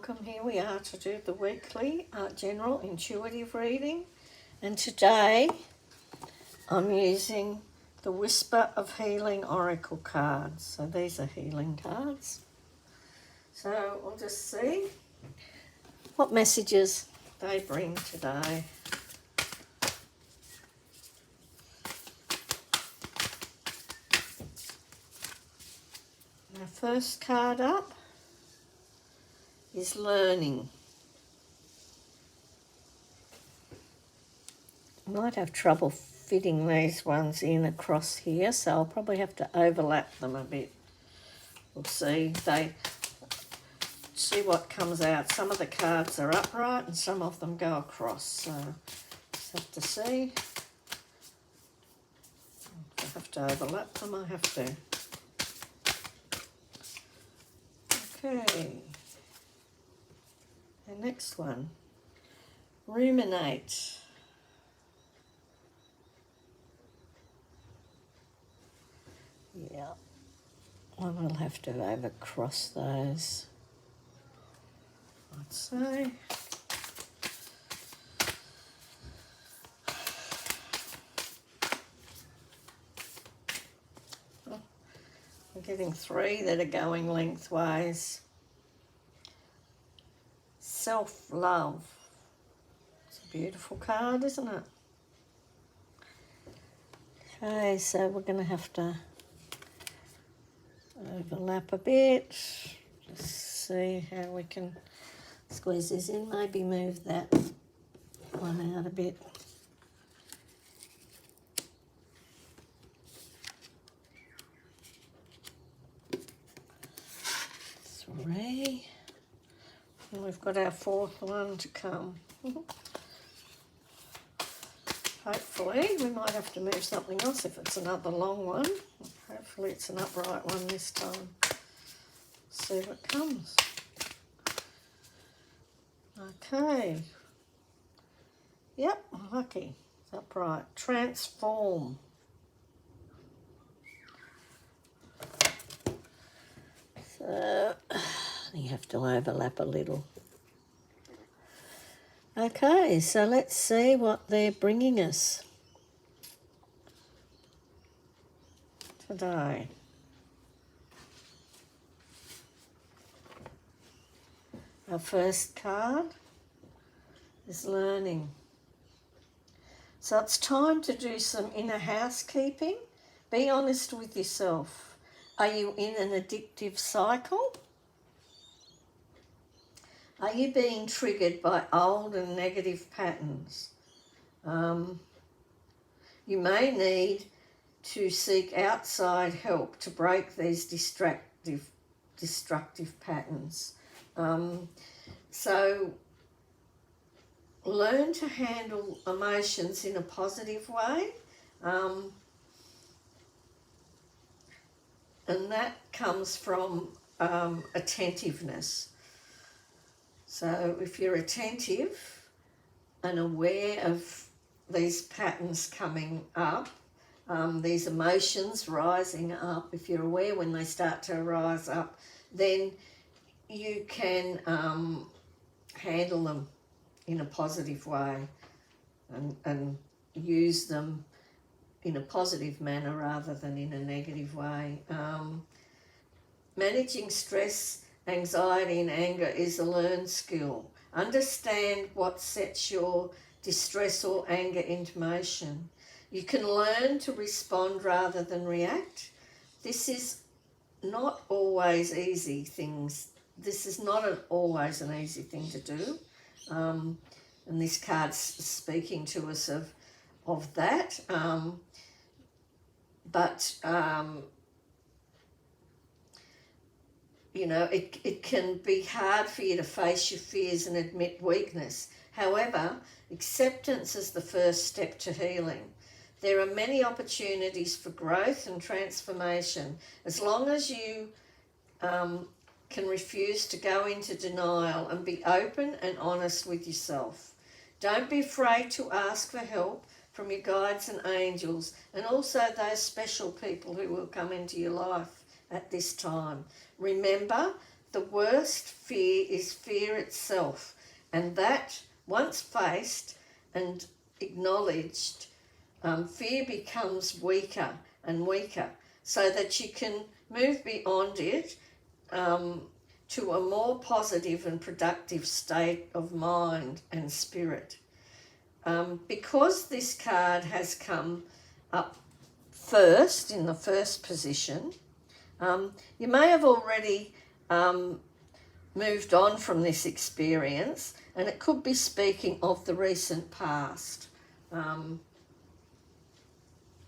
welcome. Here we are to do the weekly general intuitive reading, and today I'm using the Whisper of Healing Oracle cards. So these are healing cards. So we'll just see what messages they bring today. Our first card up is learning. I might have trouble fitting these ones in across here, so I'll probably have to overlap them a bit. We'll see. See what comes out. Some of the cards are upright and some of them go across, so just have to see. If I have to overlap them, I have to. Okay. The next one, ruminate. Yeah, I will have to overcross those, I'd say. Oh, we're getting three that are going lengthways. Self-love. It's a beautiful card, isn't it? Okay, so we're going to have to overlap a bit. Just see how we can squeeze this in. Maybe move that one out a bit. Three. And we've got our fourth one to come. Hopefully, we might have to move something else if it's another long one. Hopefully it's an upright one this time. See what comes. Okay. Yep, lucky. It's upright. Transform. So, you have to overlap a little. Okay, so let's see what they're bringing us today. Our first card is learning. So it's time to do some inner housekeeping. Be honest with yourself. Are you in an addictive cycle? Are you being triggered by old and negative patterns? You may need to seek outside help to break these destructive patterns. So learn to handle emotions in a positive way. And that comes from attentiveness. So if you're attentive and aware of these patterns coming up, these emotions rising up, if you're aware when they start to rise up, then you can handle them in a positive way and use them in a positive manner rather than in a negative way. Managing stress, anxiety and anger is a learned skill. Understand what sets your distress or anger into motion. You can learn to respond rather than react. This is not always easy things. This is not always an easy thing to do. And this card's speaking to us of that. You know, it can be hard for you to face your fears and admit weakness. However, acceptance is the first step to healing. There are many opportunities for growth and transformation as long as you can refuse to go into denial and be open and honest with yourself. Don't be afraid to ask for help from your guides and angels, and also those special people who will come into your life at this time. Remember, the worst fear is itself. And that, once faced and acknowledged, fear becomes weaker and weaker, so that you can move beyond it to a more positive and productive state of mind and spirit. Because this card has come up first, in the first position, you may have already moved on from this experience, and it could be speaking of the recent past.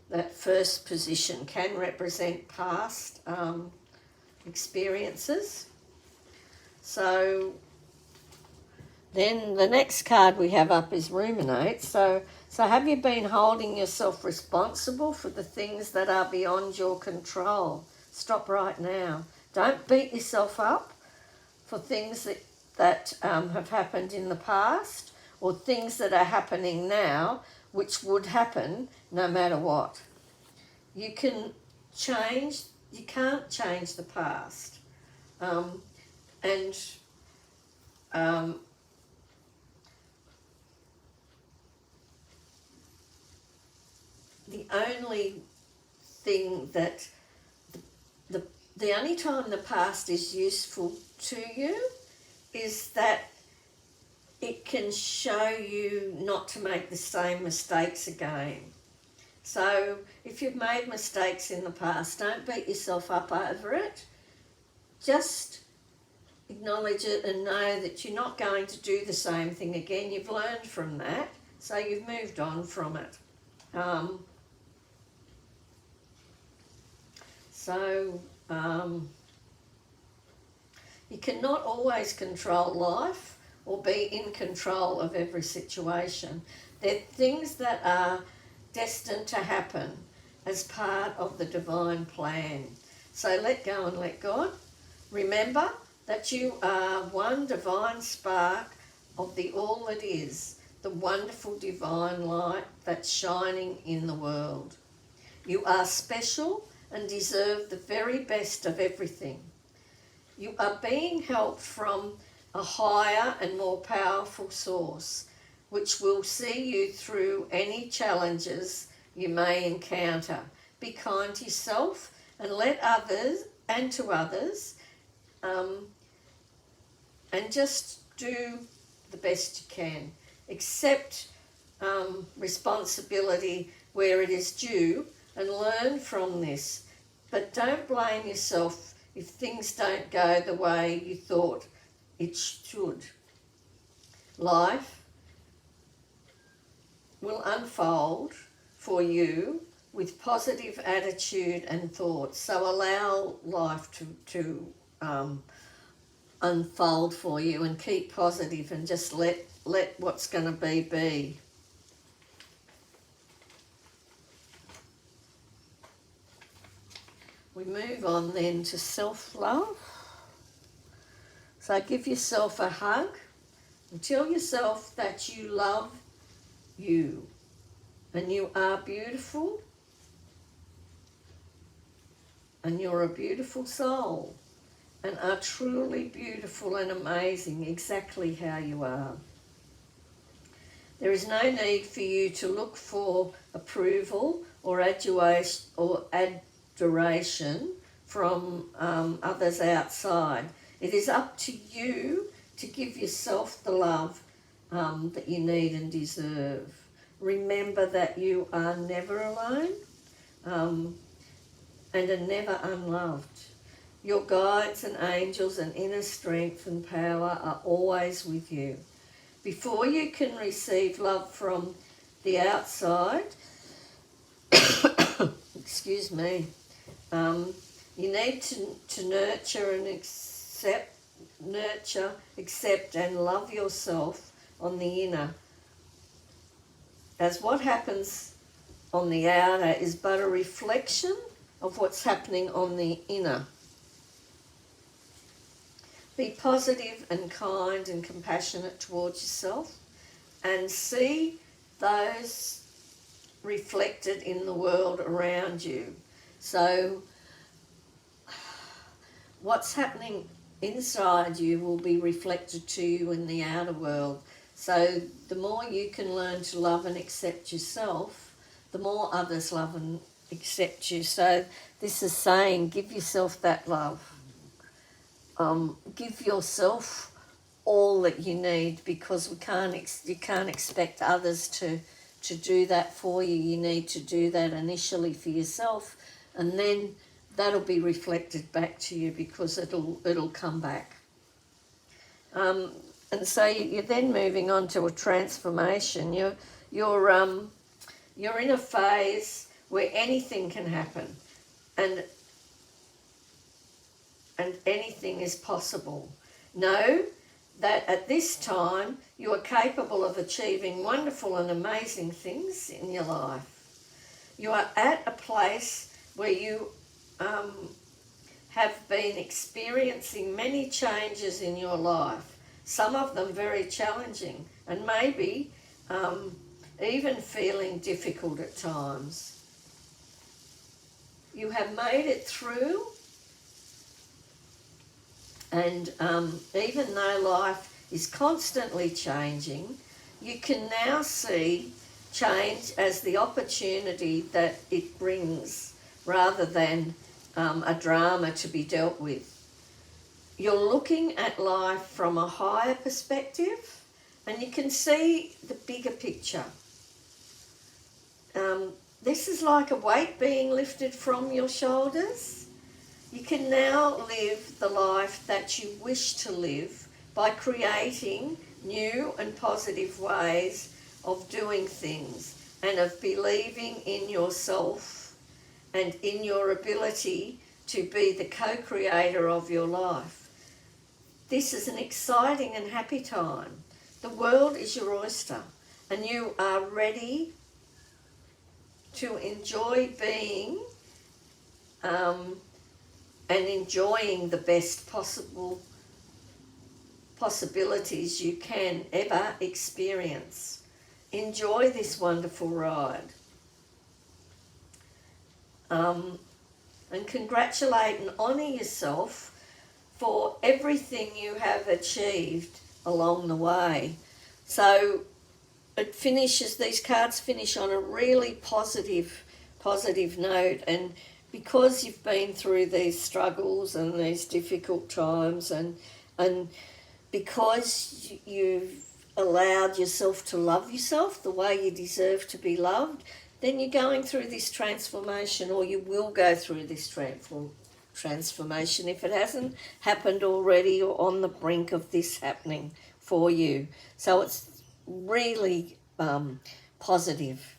That first position can represent past experiences. So then the next card we have up is ruminate. So have you been holding yourself responsible for the things that are beyond your control? Stop right now. Don't beat yourself up for things that have happened in the past, or things that are happening now, which would happen no matter what. You can't change the past. The only thing that the only time the past is useful to you is that it can show you not to make the same mistakes again. So if you've made mistakes in the past, don't beat yourself up over it. Just acknowledge it and know that you're not going to do the same thing again. You've learned from that, so you've moved on from it. You cannot always control life or be in control of every situation. There are things that are destined to happen as part of the divine plan. So let go and let God. Remember that you are one divine spark of the all that is, the wonderful divine light that's shining in the world. You are special and deserve the very best of everything. You are being helped from a higher and more powerful source, which will see you through any challenges you may encounter. Be kind to yourself and let others and to others, and just do the best you can. Accept responsibility where it is due and learn from this. But don't blame yourself if things don't go the way you thought it should. Life will unfold for you with positive attitude and thoughts. So allow life to unfold for you, and keep positive and just let what's going to be. We move on then to self-love. So give yourself a hug and tell yourself that you love you and you are beautiful and you're a beautiful soul and are truly beautiful and amazing exactly how you are. There is no need for you to look for approval or adoration from others outside. It is up to you to give yourself the love that you need and deserve. Remember that you are never alone and are never unloved. Your guides and angels and inner strength and power are always with you. Before you can receive love from the outside, excuse me, you need to nurture and accept and love yourself on the inner, as what happens on the outer is but a reflection of what's happening on the inner. Be positive and kind and compassionate towards yourself and see those reflected in the world around you. So what's happening inside you will be reflected to you in the outer world. So the more you can learn to love and accept yourself, the more others love and accept you. So this is saying, give yourself that love. Give yourself all that you need, because you can't expect others to do that for you. You need to do that initially for yourself, and then that'll be reflected back to you, because it'll come back. And so you're then moving on to a transformation. You're in a phase where anything can happen, and anything is possible. Know that at this time you are capable of achieving wonderful and amazing things in your life. You are at a place where you have been experiencing many changes in your life, some of them very challenging, and maybe even feeling difficult at times. You have made it through, and even though life is constantly changing, you can now see change as the opportunity that it brings, rather than a drama to be dealt with. You're looking at life from a higher perspective, and you can see the bigger picture. This is like a weight being lifted from your shoulders. You can now live the life that you wish to live by creating new and positive ways of doing things, and of believing in yourself and in your ability to be the co-creator of your life. This is an exciting and happy time. The world is your oyster, and you are ready to enjoy being and enjoying the best possibilities you can ever experience. Enjoy this wonderful ride. And congratulate and honour yourself for everything you have achieved along the way. So it finishes, these cards finish on a really positive note, and because you've been through these struggles and these difficult times, and because you've allowed yourself to love yourself the way you deserve to be loved, then you're going through this transformation, or you will go through this transformation if it hasn't happened already, or on the brink of this happening for you. So it's really positive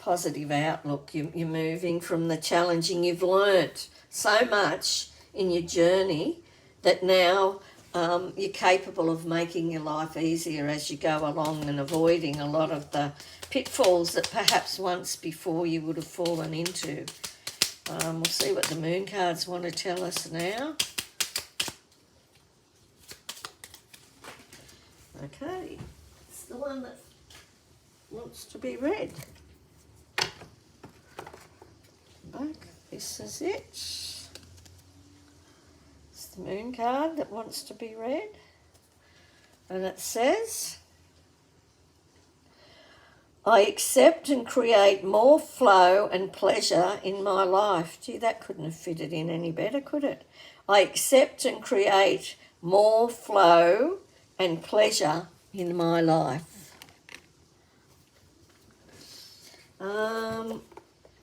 outlook. You're moving from the challenging. You've learnt so much in your journey that now you're capable of making your life easier as you go along, and avoiding a lot of the pitfalls that perhaps once before you would have fallen into. We'll see what the moon cards want to tell us now. Okay, it's the one that wants to be read. Back, this is it. It's the moon card that wants to be read. And it says, I accept and create more flow and pleasure in my life. Gee, that couldn't have fitted in any better, could it? I accept and create more flow and pleasure in my life. I'm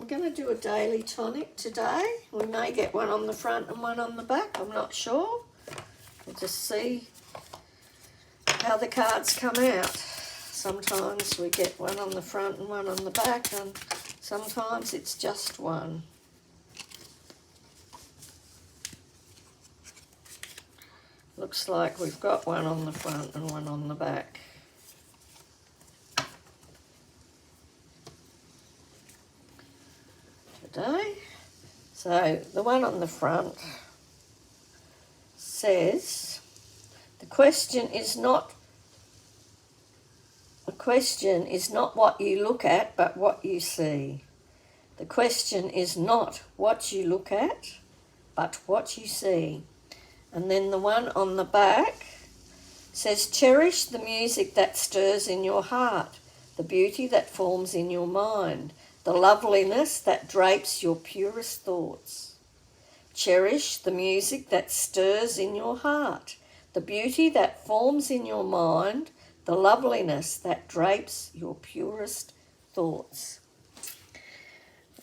going to do a daily tonic today. We may get one on the front and one on the back. I'm not sure. We'll just see how the cards come out. Sometimes we get one on the front and one on the back, and sometimes it's just one. Looks like we've got one on the front and one on the back. Today. So the one on the front says, the question is not what you look at, but what you see. The question is not what you look at, but what you see. And then the one on the back says, cherish the music that stirs in your heart, the beauty that forms in your mind, the loveliness that drapes your purest thoughts. Cherish the music that stirs in your heart, the beauty that forms in your mind, the loveliness that drapes your purest thoughts.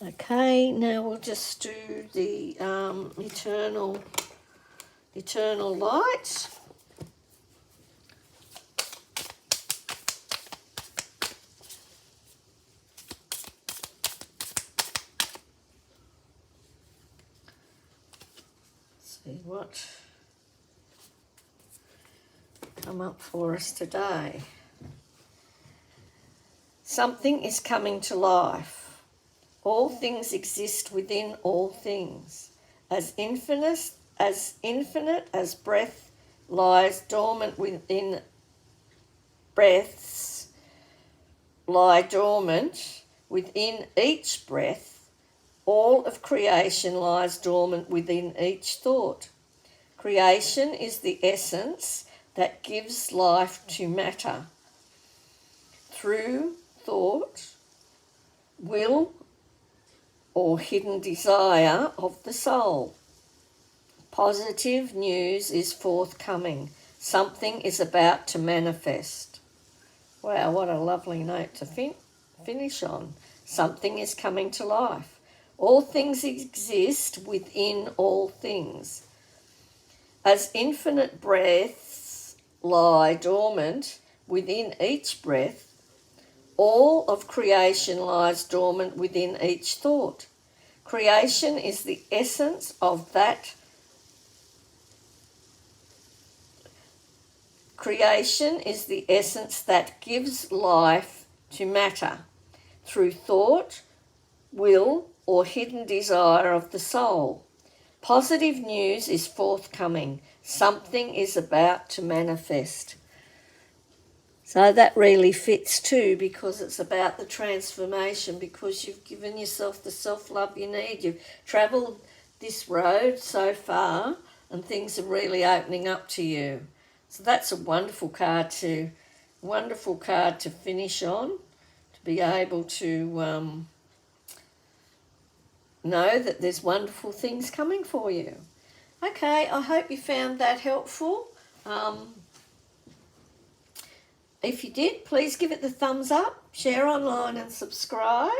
Okay, now we'll just do the eternal light. See what come up for us today. Something is coming to life. All things exist within all things. As infinite as breath lies dormant within breaths lie dormant within each breath, all of creation lies dormant within each thought. Creation is the essence that gives life to matter. Through thought, will, or hidden desire of the soul. Positive news is forthcoming. Something is about to manifest. Wow, what a lovely note to finish on. Something is coming to life. All things exist within all things. As infinite breaths lie dormant within each breath, all of creation lies dormant within each thought. Creation is the essence of that. Creation is the essence that gives life to matter through thought, will, or hidden desire of the soul. Positive news is forthcoming. Something is about to manifest. So that really fits too, because it's about the transformation, because you've given yourself the self-love you need. You've travelled this road so far and things are really opening up to you. So that's a wonderful card to finish on, to be able to know that there's wonderful things coming for you. Okay, I hope you found that helpful. If you did, please give it the thumbs up, share online and subscribe.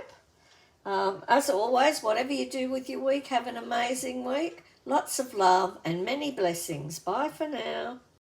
As always, whatever you do with your week, have an amazing week. Lots of love and many blessings. Bye for now.